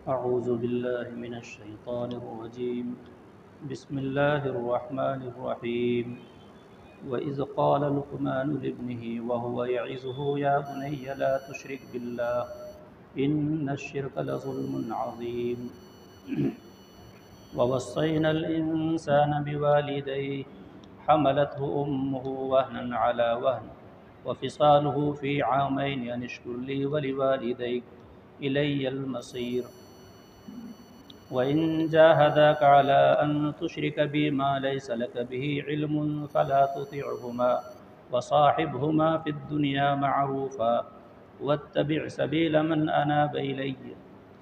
أعوذ بالله من الشيطان الرجيم بسم الله الرحمن الرحيم وإذ قال لقمان لابنه وهو يعظه يا بني لا تشرك بالله إن الشرك لظلم عظيم ووصينا الإنسان بوالديه حملته أمه وهنا على وهن وفصاله في عامين أن اشكر لي ولوالديك إلي المصير وإن جاهداك على أن تشرك بي ما ليس لك به علم فلا تطعهما وصاحبهما في الدنيا معروفا واتبع سبيل من أناب إلي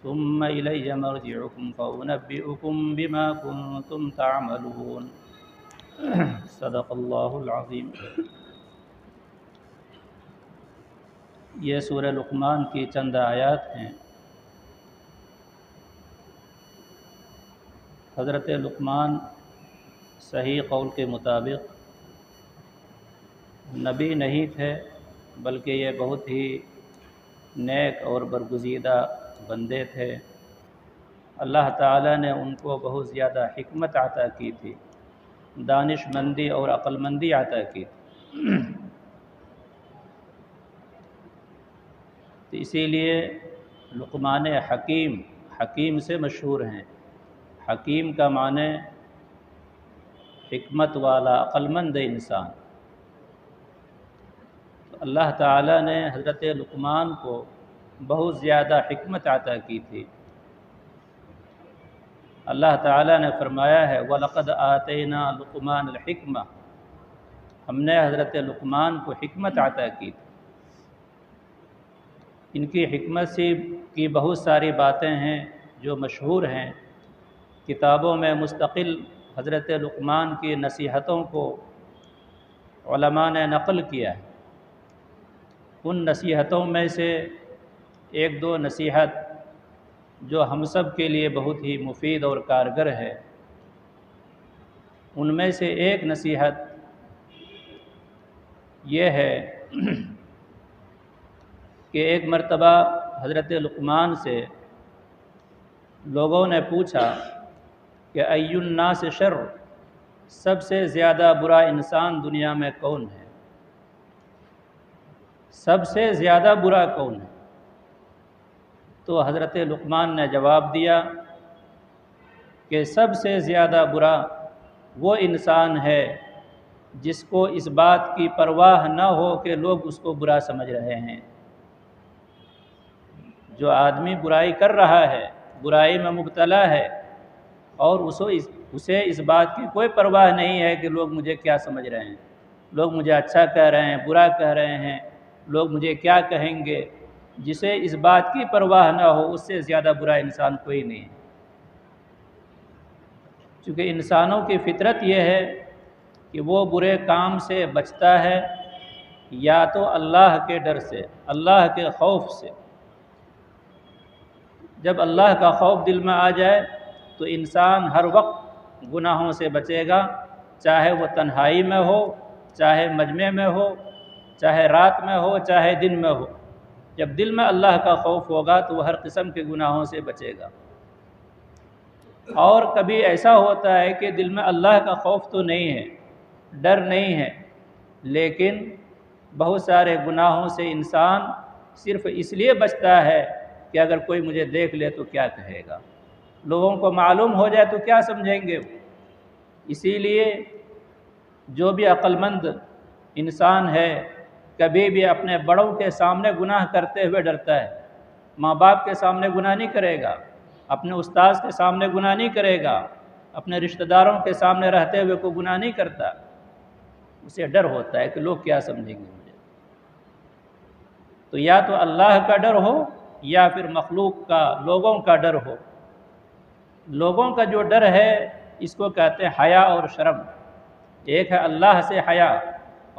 ثم إلي مرجعكم فأنبئكم بما كنتم تعملون صدق اللہ العظیم۔ یہ سورہ لقمان کی چند آیات ہیں۔ حضرت لقمان صحیح قول کے مطابق نبی نہیں تھے، بلکہ یہ بہت ہی نیک اور برگزیدہ بندے تھے۔ اللہ تعالیٰ نے ان کو بہت زیادہ حکمت عطا کی تھی، دانش مندی اور عقل مندی عطا کی تھی۔ تو اسی لیے لقمان حکیم سے مشہور ہیں۔ حکیم کا معنی حکمت والا، عقل مند انسان۔ تو اللہ تعالیٰ نے حضرت لقمان کو بہت زیادہ حکمت عطا کی تھی۔ اللہ تعالیٰ نے فرمایا ہے وَلَقَدْ آتَيْنَا لُقْمَانَ الْحِكْمَةَ، ہم نے حضرت لقمان کو حکمت عطا کی تھی۔ ان کی حکمت سے کی بہت ساری باتیں ہیں جو مشہور ہیں۔ کتابوں میں مستقل حضرت لقمان کی نصیحتوں کو علماء نے نقل کیا ہے۔ ان نصیحتوں میں سے ایک دو نصیحت جو ہم سب کے لیے بہت ہی مفید اور کارگر ہے، ان میں سے ایک نصیحت یہ ہے کہ ایک مرتبہ حضرت لقمان سے لوگوں نے پوچھا کہ ای الناس شر، سب سے زیادہ برا انسان دنیا میں کون ہے؟ سب سے زیادہ برا کون ہے؟ تو حضرت لقمان نے جواب دیا کہ سب سے زیادہ برا وہ انسان ہے جس کو اس بات کی پرواہ نہ ہو کہ لوگ اس کو برا سمجھ رہے ہیں۔ جو آدمی برائی کر رہا ہے، برائی میں مبتلا ہے، اور اسے اس بات کی کوئی پرواہ نہیں ہے کہ لوگ مجھے کیا سمجھ رہے ہیں، لوگ مجھے اچھا کہہ رہے ہیں، برا کہہ رہے ہیں، لوگ مجھے کیا کہیں گے، جسے اس بات کی پرواہ نہ ہو، اس سے زیادہ برا انسان کوئی نہیں ہے۔ چونکہ انسانوں کی فطرت یہ ہے کہ وہ برے کام سے بچتا ہے یا تو اللہ کے ڈر سے، اللہ کے خوف سے۔ جب اللہ کا خوف دل میں آ جائے تو انسان ہر وقت گناہوں سے بچے گا، چاہے وہ تنہائی میں ہو، چاہے مجمع میں ہو، چاہے رات میں ہو، چاہے دن میں ہو۔ جب دل میں اللہ کا خوف ہوگا تو وہ ہر قسم کے گناہوں سے بچے گا۔ اور کبھی ایسا ہوتا ہے کہ دل میں اللہ کا خوف تو نہیں ہے، ڈر نہیں ہے، لیکن بہت سارے گناہوں سے انسان صرف اس لیے بچتا ہے کہ اگر کوئی مجھے دیکھ لے تو کیا کہے گا، لوگوں کو معلوم ہو جائے تو کیا سمجھیں گے۔ اسی لیے جو بھی عقل مند انسان ہے کبھی بھی اپنے بڑوں کے سامنے گناہ کرتے ہوئے ڈرتا ہے۔ ماں باپ کے سامنے گناہ نہیں کرے گا، اپنے استاذ کے سامنے گناہ نہیں کرے گا، اپنے رشتہ داروں کے سامنے رہتے ہوئے کوئی گناہ نہیں کرتا۔ اسے ڈر ہوتا ہے کہ لوگ کیا سمجھیں گے مجھے۔ تو یا تو اللہ کا ڈر ہو یا پھر مخلوق کا، لوگوں کا ڈر ہو۔ لوگوں کا جو ڈر ہے اس کو کہتے ہیں حیا اور شرم۔ ایک ہے اللہ سے حیا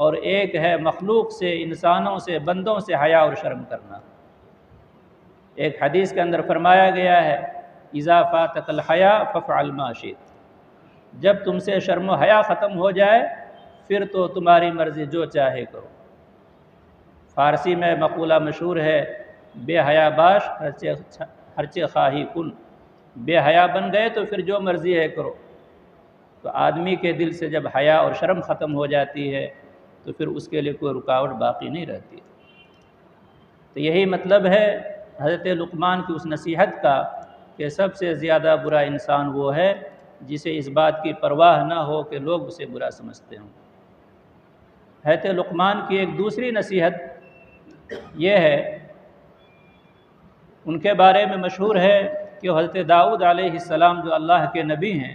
اور ایک ہے مخلوق سے، انسانوں سے، بندوں سے حیا اور شرم کرنا۔ ایک حدیث کے اندر فرمایا گیا ہے اذا فاتک الحیا فافعل ما شئت، جب تم سے شرم و حیا ختم ہو جائے پھر تو تمہاری مرضی جو چاہے کرو۔ فارسی میں مقولہ مشہور ہے بے حیا باش ہرچے خواہی کن، بے حیا بن گئے تو پھر جو مرضی ہے کرو۔ تو آدمی کے دل سے جب حیا اور شرم ختم ہو جاتی ہے تو پھر اس کے لیے کوئی رکاوٹ باقی نہیں رہتی۔ تو یہی مطلب ہے حضرت لقمان کی اس نصیحت کا کہ سب سے زیادہ برا انسان وہ ہے جسے اس بات کی پرواہ نہ ہو کہ لوگ اسے برا سمجھتے ہوں۔ حضرت لقمان کی ایک دوسری نصیحت یہ ہے، ان کے بارے میں مشہور ہے کہ حضرت داؤد علیہ السلام جو اللہ کے نبی ہیں،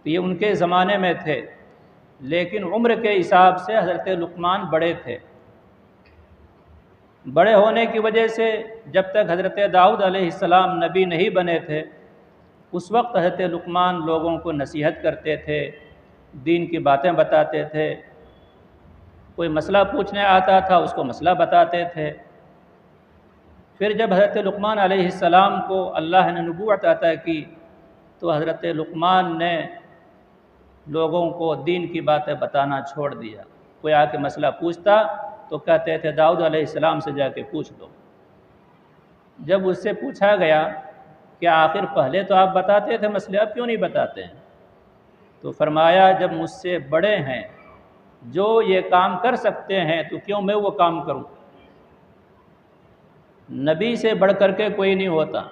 تو یہ ان کے زمانے میں تھے، لیکن عمر کے حساب سے حضرت لقمان بڑے تھے۔ بڑے ہونے کی وجہ سے جب تک حضرت داؤد علیہ السلام نبی نہیں بنے تھے اس وقت حضرت لقمان لوگوں کو نصیحت کرتے تھے، دین کی باتیں بتاتے تھے، کوئی مسئلہ پوچھنے آتا تھا اس کو مسئلہ بتاتے تھے۔ پھر جب حضرت لقمان علیہ السلام کو اللہ نے نبوت عطا کی تو حضرت لقمان نے لوگوں کو دین کی باتیں بتانا چھوڑ دیا۔ کوئی آ کے مسئلہ پوچھتا تو کہتے تھے داؤد علیہ السلام سے جا کے پوچھ لو۔ جب اس سے پوچھا گیا کہ آخر پہلے تو آپ بتاتے تھے مسئلے، اب کیوں نہیں بتاتے ہیں؟ تو فرمایا جب مجھ سے بڑے ہیں جو یہ کام کر سکتے ہیں تو کیوں میں وہ کام کروں؟ نبی سے بڑھ کر کے کوئی نہیں ہوتا،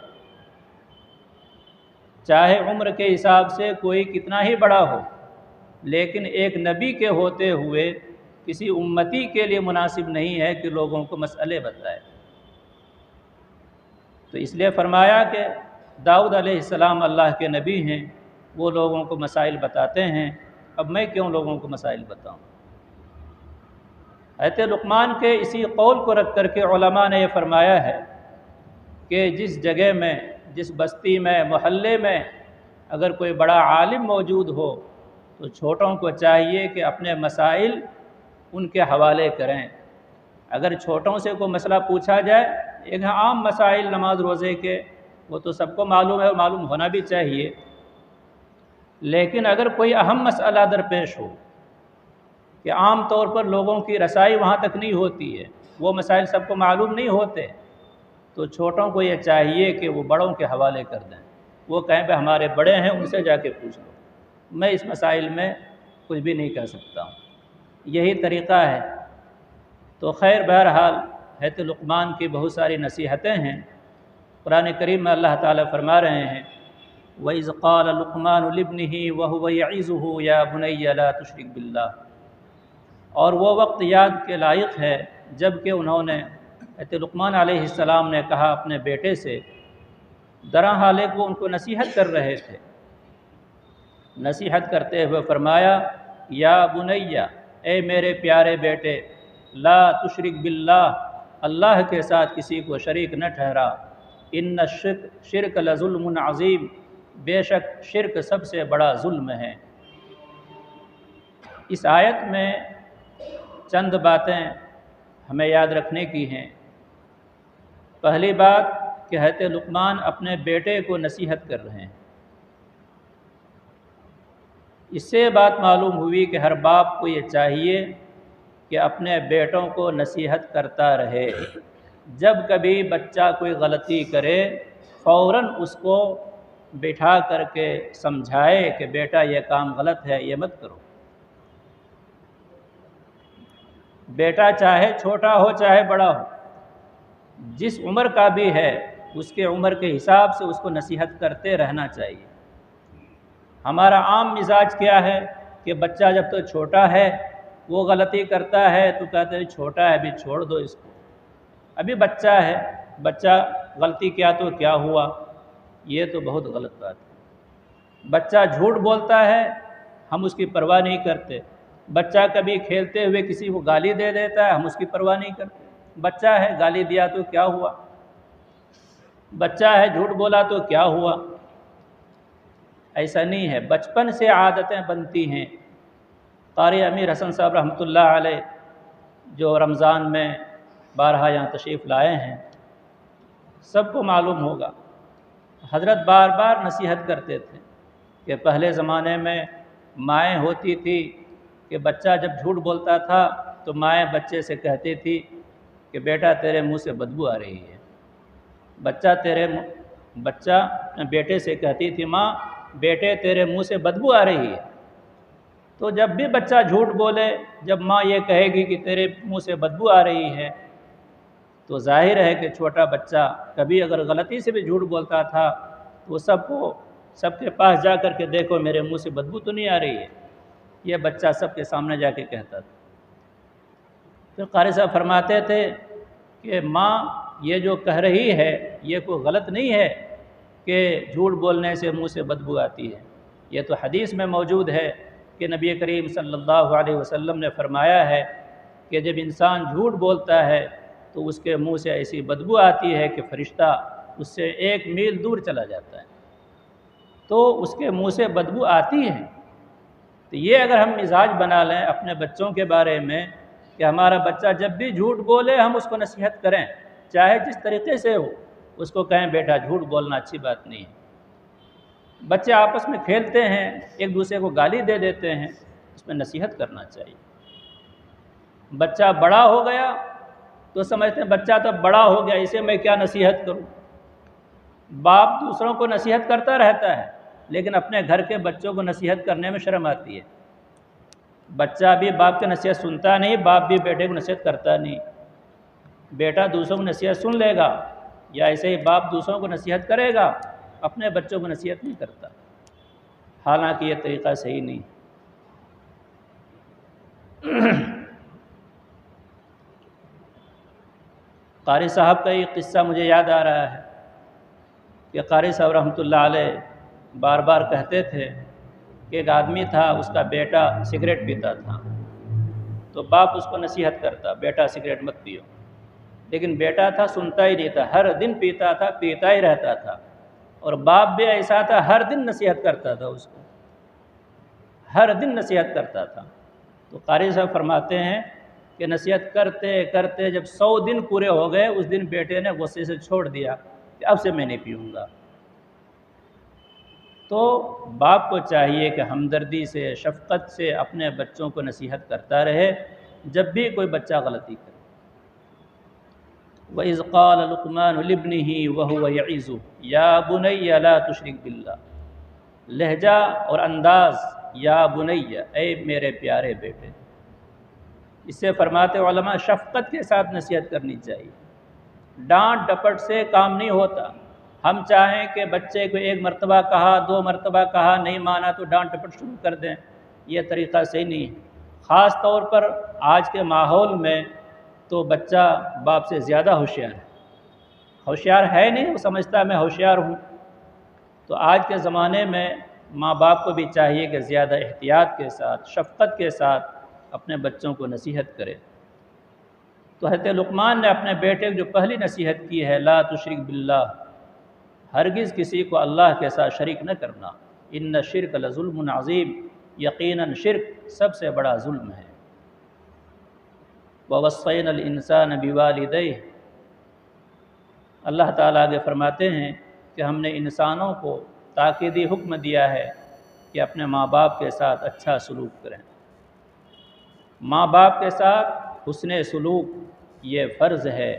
چاہے عمر کے حساب سے کوئی کتنا ہی بڑا ہو، لیکن ایک نبی کے ہوتے ہوئے کسی امتی کے لیے مناسب نہیں ہے کہ لوگوں کو مسئلے بتائے۔ تو اس لیے فرمایا کہ داؤد علیہ السلام اللہ کے نبی ہیں، وہ لوگوں کو مسائل بتاتے ہیں، اب میں کیوں لوگوں کو مسائل بتاؤں؟ حضرت لقمان کے اسی قول کو رکھ کر کے علماء نے یہ فرمایا ہے کہ جس جگہ میں، جس بستی میں، محلے میں اگر کوئی بڑا عالم موجود ہو تو چھوٹوں کو چاہیے کہ اپنے مسائل ان کے حوالے کریں۔ اگر چھوٹوں سے کوئی مسئلہ پوچھا جائے، ایک عام مسائل نماز روزے کے وہ تو سب کو معلوم ہے اور معلوم ہونا بھی چاہیے، لیکن اگر کوئی اہم مسئلہ درپیش ہو کہ عام طور پر لوگوں کی رسائی وہاں تک نہیں ہوتی ہے، وہ مسائل سب کو معلوم نہیں ہوتے، تو چھوٹوں کو یہ چاہیے کہ وہ بڑوں کے حوالے کر دیں، وہ کہیں کہ ہمارے بڑے ہیں ان سے جا کے پوچھ لو، میں اس مسائل میں کچھ بھی نہیں کہہ سکتا ہوں۔ یہی طریقہ ہے۔ تو خیر بہرحال حضرت لقمان کی بہت ساری نصیحتیں ہیں۔ قرآن کریم میں اللہ تعالیٰ فرما رہے ہیں وَإِذْ قَالَ لُقْمَانُ لِابْنِهِ وَهُوَ يَعِظُهُ يَا بُنَيَّ لَا تُشْرِكْ بِاللَّهِ، اور وہ وقت یاد کے لائق ہے جب کہ انہوں نے حضرت لقمان علیہ السلام نے کہا اپنے بیٹے سے، درا حال وہ ان کو نصیحت کر رہے تھے، نصیحت کرتے ہوئے فرمایا یا بنیہ، اے میرے پیارے بیٹے، لا تشرک باللہ، اللہ کے ساتھ کسی کو شریک نہ ٹھہرا، ان شرک لظلم عظیم، بے شک شرک سب سے بڑا ظلم ہے۔ اس آیت میں چند باتیں ہمیں یاد رکھنے کی ہیں۔ پہلی بات کہ حضرت لقمان اپنے بیٹے کو نصیحت کر رہے ہیں۔ اس سے بات معلوم ہوئی کہ ہر باپ کو یہ چاہیے کہ اپنے بیٹوں کو نصیحت کرتا رہے، جب کبھی بچہ کوئی غلطی کرے فوراً اس کو بٹھا کر کے سمجھائے کہ بیٹا یہ کام غلط ہے، یہ مت کرو۔ بیٹا چاہے چھوٹا ہو چاہے بڑا ہو، جس عمر کا بھی ہے اس کے عمر کے حساب سے اس کو نصیحت کرتے رہنا چاہیے۔ ہمارا عام مزاج کیا ہے کہ بچہ جب تو چھوٹا ہے وہ غلطی کرتا ہے تو کہتے ہیں چھوٹا ہے ابھی چھوڑ دو اس کو، ابھی بچہ ہے، بچہ غلطی کیا تو کیا ہوا، یہ تو بہت غلط بات ہے۔ بچہ جھوٹ بولتا ہے ہم اس کی پرواہ نہیں کرتے، بچہ کبھی کھیلتے ہوئے کسی کو گالی دے دیتا ہے ہم اس کی پرواہ نہیں کرتے، بچہ ہے گالی دیا تو کیا ہوا، بچہ ہے جھوٹ بولا تو کیا ہوا، ایسا نہیں ہے۔ بچپن سے عادتیں بنتی ہیں۔ قاری امیر حسن صاحب رحمۃ اللہ علیہ جو رمضان میں بارہا یہاں تشریف لائے ہیں، سب کو معلوم ہوگا، حضرت بار بار نصیحت کرتے تھے کہ پہلے زمانے میں مائیں ہوتی تھی کہ بچہ جب جھوٹ بولتا تھا تو مائیں بچے سے کہتی تھی کہ بیٹا تیرے منہ سے بدبو آ رہی ہے، بچہ بیٹے سے کہتی تھی، ماں بیٹے تیرے منہ سے بدبو آ رہی ہے۔ تو جب بھی بچہ جھوٹ بولے، جب ماں یہ کہے گی کہ تیرے منہ سے بدبو آ رہی ہے، تو ظاہر ہے کہ چھوٹا بچہ کبھی اگر غلطی سے بھی جھوٹ بولتا تھا تو وہ سب کے پاس جا کر کے دیکھو میرے منہ سے بدبو تو نہیں آ رہی ہے، یہ بچہ سب کے سامنے جا کے کہتا تھا۔ پھر قاری صاحب فرماتے تھے کہ ماں یہ جو کہہ رہی ہے یہ کوئی غلط نہیں ہے کہ جھوٹ بولنے سے منہ سے بدبو آتی ہے، یہ تو حدیث میں موجود ہے کہ نبی کریم صلی اللہ علیہ وسلم نے فرمایا ہے کہ جب انسان جھوٹ بولتا ہے تو اس کے منہ سے ایسی بدبو آتی ہے کہ فرشتہ اس سے 1 میل دور چلا جاتا ہے، تو اس کے منہ سے بدبو آتی ہے۔ تو یہ اگر ہم مزاج بنا لیں اپنے بچوں کے بارے میں کہ ہمارا بچہ جب بھی جھوٹ بولے ہم اس کو نصیحت کریں، چاہے جس طریقے سے ہو، اس کو کہیں بیٹا جھوٹ بولنا اچھی بات نہیں ہے۔ بچے آپس میں کھیلتے ہیں، ایک دوسرے کو گالی دے دیتے ہیں، اس میں نصیحت کرنا چاہیے۔ بچہ بڑا ہو گیا تو سمجھتے ہیں بچہ تو بڑا ہو گیا، اسے میں کیا نصیحت کروں۔ باپ دوسروں کو نصیحت کرتا رہتا ہے لیکن اپنے گھر کے بچوں کو نصیحت کرنے میں شرم آتی ہے۔ بچہ بھی باپ کی نصیحت سنتا نہیں، باپ بھی بیٹے کو نصیحت کرتا نہیں۔ بیٹا دوسروں کو نصیحت سن لے گا یا ایسے ہی باپ دوسروں کو نصیحت کرے گا، اپنے بچوں کو نصیحت نہیں کرتا، حالانکہ یہ طریقہ صحیح نہیں۔ قاری صاحب کا یہ قصہ مجھے یاد آ رہا ہے کہ قاری صاحب رحمۃ اللہ علیہ بار بار کہتے تھے کہ ایک آدمی تھا، اس کا بیٹا سگریٹ پیتا تھا، تو باپ اس کو نصیحت کرتا، بیٹا سگریٹ مت پیو، لیکن بیٹا تھا سنتا ہی نہیں تھا، ہر دن پیتا تھا، پیتا ہی رہتا تھا، اور باپ بھی ایسا تھا ہر دن نصیحت کرتا تھا، اس کو ہر دن نصیحت کرتا تھا۔ تو قاری صاحب فرماتے ہیں کہ نصیحت کرتے کرتے جب 100 دن پورے ہو گئے، اس دن بیٹے نے غصے سے چھوڑ دیا کہ اب سے میں نہیں پیوں گا۔ تو باپ کو چاہیے کہ ہمدردی سے، شفقت سے اپنے بچوں کو نصیحت کرتا رہے جب بھی کوئی بچہ غلطی کرے۔ وَإِذْ قَالَ لُقْمَانُ لِابْنِهِ وَهُوَ يَعِظُهُ يَا بُنَيَّ لَا تُشْرِكْ بِاللَّهِ، لہجہ اور انداز یا بنیہ، اے میرے پیارے بیٹے، اس سے فرماتے علماء شفقت کے ساتھ نصیحت کرنی چاہیے، ڈانٹ ڈپٹ سے کام نہیں ہوتا۔ ہم چاہیں کہ بچے کو 1 مرتبہ کہا، 2 مرتبہ کہا، نہیں مانا تو ڈانٹ ڈپٹ شروع کر دیں، یہ طریقہ صحیح نہیں ہے۔ خاص طور پر آج کے ماحول میں تو بچہ باپ سے زیادہ ہوشیار ہے نہیں، وہ سمجھتا ہے میں ہوشیار ہوں۔ تو آج کے زمانے میں ماں باپ کو بھی چاہیے کہ زیادہ احتیاط کے ساتھ، شفقت کے ساتھ اپنے بچوں کو نصیحت کرے۔ تو حضرت لقمان نے اپنے بیٹے کو جو پہلی نصیحت کی ہے، لا تشرک باللہ، ہرگز کسی کو اللہ کے ساتھ شریک نہ کرنا، ان الشرک لظلم عظیم، یقیناً شرک سب سے بڑا ظلم ہے۔ وَوَصَّيْنَا الْإِنسَانَ بِوَالِدَيْهِ، اللہ تعالیٰ آگے فرماتے ہیں کہ ہم نے انسانوں کو تاکیدی حکم دیا ہے کہ اپنے ماں باپ کے ساتھ اچھا سلوک کریں۔ ماں باپ کے ساتھ حسن سلوک یہ فرض ہے۔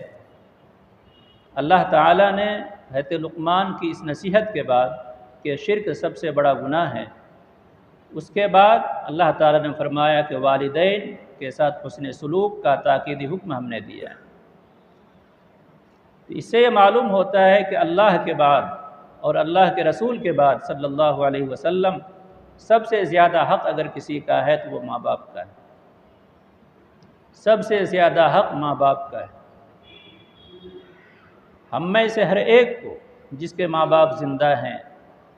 اللہ تعالیٰ نے حضرت لقمان کی اس نصیحت کے بعد کہ شرک سب سے بڑا گناہ ہے، اس کے بعد اللہ تعالیٰ نے فرمایا کہ والدین کے ساتھ حسن سلوک کا تاکیدی حکم ہم نے دیا ہے۔ اس سے یہ معلوم ہوتا ہے کہ اللہ کے بعد اور اللہ کے رسول کے بعد صلی اللہ علیہ وسلم سب سے زیادہ حق اگر کسی کا ہے تو وہ ماں باپ کا ہے، سب سے زیادہ حق ماں باپ کا ہے۔ ہم میں سے ہر ایک کو جس کے ماں باپ زندہ ہیں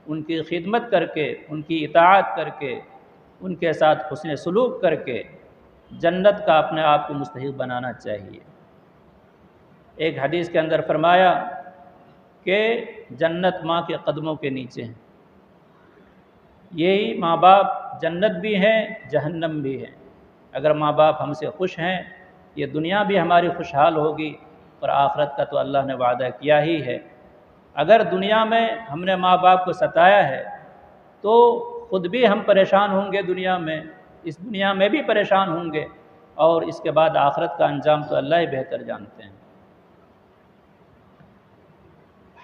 ان کی خدمت کر کے، ان کی اطاعت کر کے، ان کے ساتھ حسن سلوک کر کے جنت کا اپنے آپ کو مستحق بنانا چاہیے۔ ایک حدیث کے اندر فرمایا کہ جنت ماں کے قدموں کے نیچے ہیں۔ یہی ماں باپ جنت بھی ہیں، جہنم بھی ہیں۔ اگر ماں باپ ہم سے خوش ہیں، یہ دنیا بھی ہماری خوشحال ہوگی اور آخرت کا تو اللہ نے وعدہ کیا ہی ہے۔ اگر دنیا میں ہم نے ماں باپ کو ستایا ہے تو خود بھی ہم پریشان ہوں گے، دنیا میں، اس دنیا میں بھی پریشان ہوں گے، اور اس کے بعد آخرت کا انجام تو اللہ ہی بہتر جانتے ہیں۔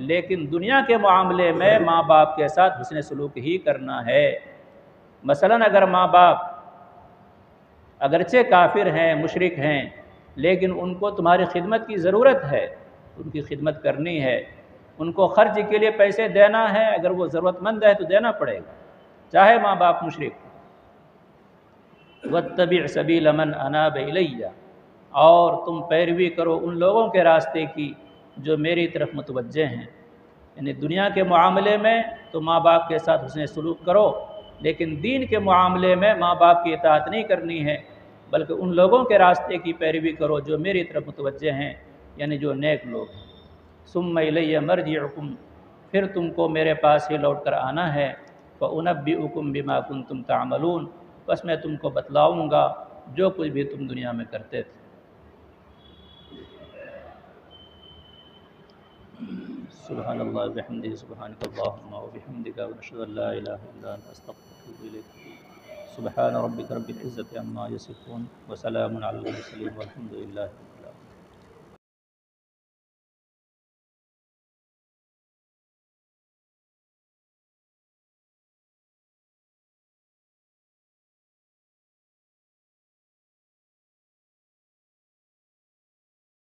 لیکن دنیا کے معاملے میں ماں باپ کے ساتھ حسن سلوک ہی کرنا ہے۔ مثلاً اگر ماں باپ اگرچہ کافر ہیں، مشرک ہیں، لیکن ان کو تمہاری خدمت کی ضرورت ہے، ان کی خدمت کرنی ہے، ان کو خرچ کے لیے پیسے دینا ہے، اگر وہ ضرورت مند ہے تو دینا پڑے گا، چاہے ماں باپ مشرک ہوں۔ وَاتَّبِعْ سَبِيلَ مَنْ أَنَابَ إِلَيَّ، اور تم پیروی کرو ان لوگوں کے راستے کی جو میری طرف متوجہ ہیں۔ یعنی دنیا کے معاملے میں تو ماں باپ کے ساتھ حسن سلوک کرو، لیکن دین کے معاملے میں ماں باپ کی اطاعت نہیں کرنی ہے، بلکہ ان لوگوں کے راستے کی پیروی کرو جو میری طرف متوجہ ہیں، یعنی جو نیک لوگ ہیں۔ ثُمَّ إِلَيَّ مَرْجِعُكُمْ، پھر تم کو میرے پاس ہی لوٹ کر آنا ہے۔ فَأُنَبِّئُكُمْ بِمَا كُنتُمْ تَعْمَلُونَ، بس میں تم کو بتلاؤں گا جو کچھ بھی تم دنیا میں کرتے تھے۔ سبحان اللہ وبحمدہ، سبحانک اللہم وبحمدک، ونشہد ان لا الہ الا انت، استغفرک واتوب الیک۔ سبحان ربک رب العزة عما یصفون، وسلام علی المرسلین، والحمد للہ۔